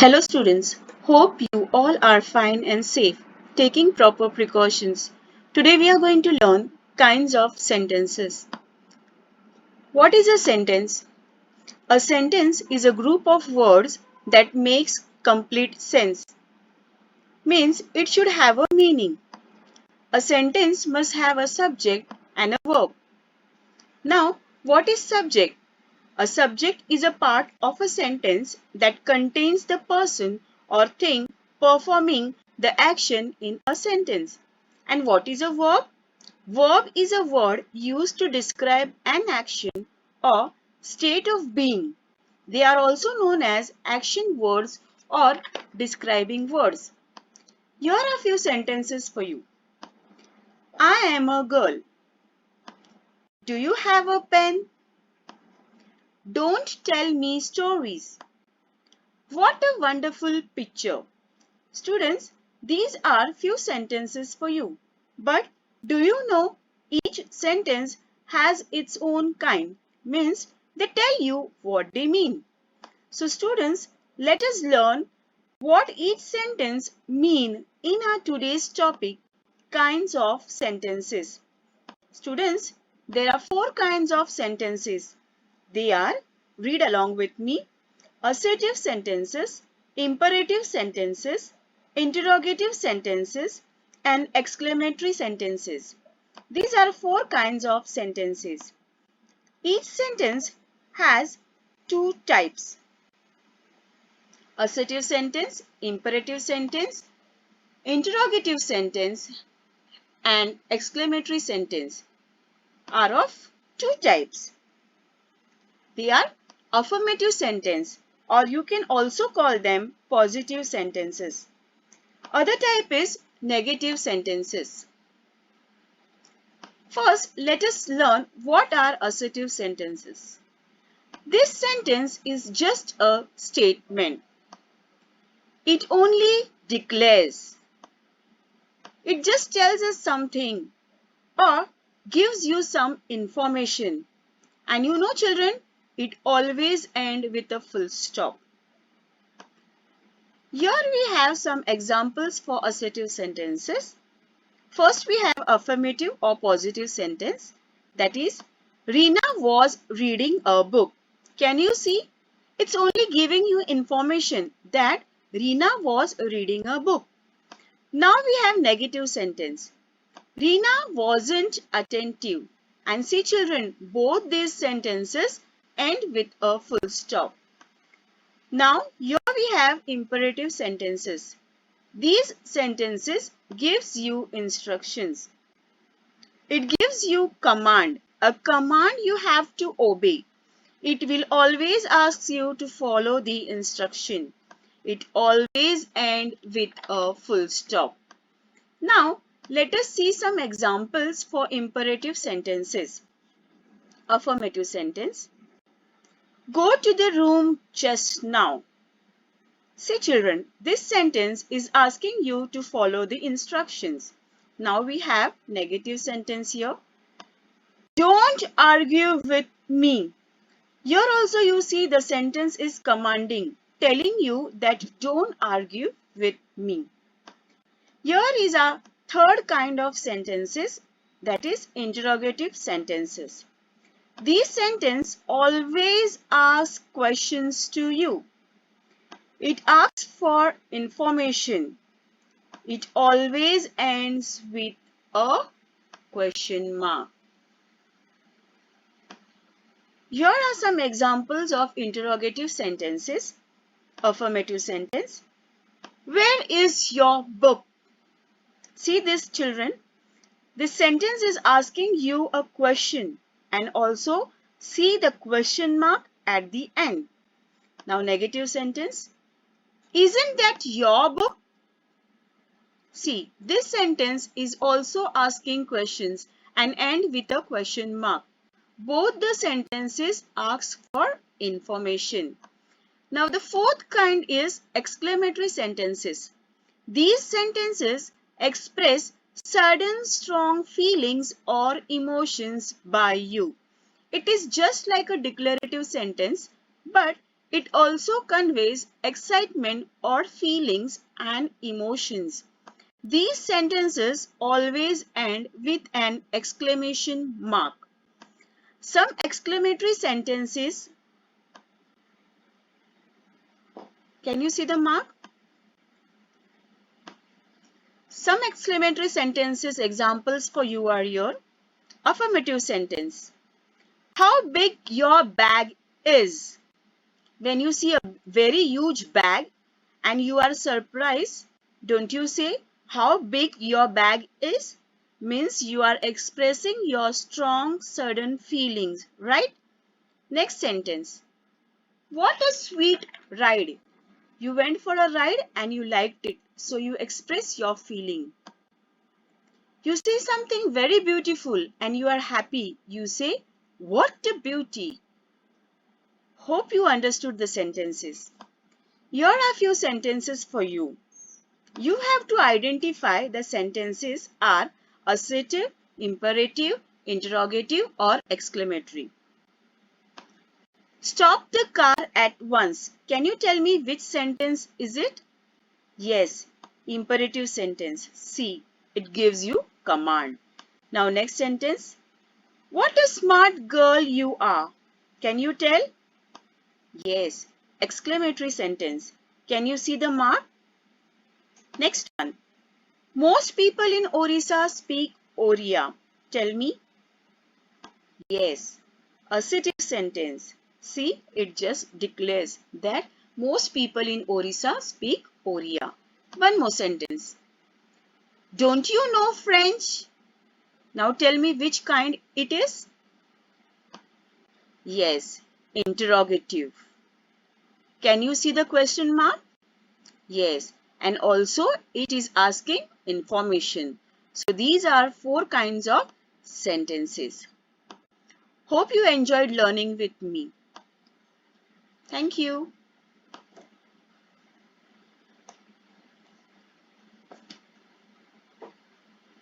Hello students, hope you all are fine and safe, taking proper precautions. Today we are going to learn kinds of sentences. What is a sentence? A sentence is a group of words that makes complete sense. Means it should have a meaning. A sentence must have a subject and a verb. Now, what is subject? A subject is a part of a sentence that contains the person or thing performing the action in a sentence. And what is a verb? Verb is a word used to describe an action or state of being. They are also known as action words or describing words. Here are a few sentences for you. I am a girl. Do you have a pen? Don't tell me stories. What a wonderful picture. Students, these are few sentences for you. But do you know each sentence has its own kind, means they tell you what they mean. So students, let us learn what each sentence mean in our today's topic, kinds of sentences. Students, there are four kinds of sentences. They are, read along with me, assertive sentences, imperative sentences, interrogative sentences, and exclamatory sentences. These are four kinds of sentences. Each sentence has two types. Assertive sentence, imperative sentence, interrogative sentence, and exclamatory sentence are of two types. They are affirmative sentence, or you can also call them positive sentences. Other type is negative sentences. First, let us learn what are assertive sentences. This sentence is just a statement. It only declares. It just tells us something or gives you some information. And you know children, it always ends with a full stop. Here we have some examples for assertive sentences. First we have affirmative or positive sentence. That is, Reena was reading a book. Can you see? It's only giving you information that Reena was reading a book. Now we have negative sentence. Reena wasn't attentive. And see children, both these sentences end with a full stop. Now here we have imperative sentences. These sentences gives you instructions. It gives you command. A command you have to obey. It will always ask you to follow the instruction. It always ends with a full stop. Now, let us see some examples for imperative sentences. Affirmative sentence. Go to the room just now. See children, this sentence is asking you to follow the instructions. Now we have negative sentence here. Don't argue with me. Here also you see the sentence is commanding, telling you that don't argue with me. Here is a third kind of sentences, that is interrogative sentences. These sentences always ask questions to you. It asks for information. It always ends with a question mark. Here are some examples of interrogative sentences. Affirmative sentence. Where is your book? See this children. This sentence is asking you a question and also see the question mark at the end. Now negative sentence. Isn't that your book? See, this sentence is also asking questions and end with a question mark. Both the sentences ask for information. Now the fourth kind is exclamatory sentences. These sentences express sudden strong feelings or emotions by you. It is just like a declarative sentence, but It also conveys excitement or feelings and emotions. These sentences always end with an exclamation mark. Some exclamatory sentences, can you see the mark? Some exclamatory sentences examples for you are here. Affirmative sentence. How big your bag is. When you see a very huge bag and you are surprised, don't you say how big your bag is? Means you are expressing your strong, sudden feelings, right? Next sentence. What a sweet ride. You went for a ride and you liked it, so you express your feeling. You see something very beautiful and you are happy. You say, what a beauty. Hope you understood the sentences. Here are a few sentences for you. You have to identify the sentences are assertive, imperative, interrogative or exclamatory. Stop the car at once. Can you tell me which sentence is it? Yes, imperative sentence. See, it gives you command. Now next sentence. What a smart girl you are. Can you tell? Yes, exclamatory sentence. Can you see the mark? Next one. Most people in Orissa speak Oriya. Tell me. Yes, assertive sentence. See, it just declares that most people in Orissa speak Oriya. One more sentence. Don't you know French? Now tell me which kind it is. Yes, interrogative. Can you see the question mark? Yes, and also it is asking information. So these are 4 kinds of sentences. Hope you enjoyed learning with me. Thank you.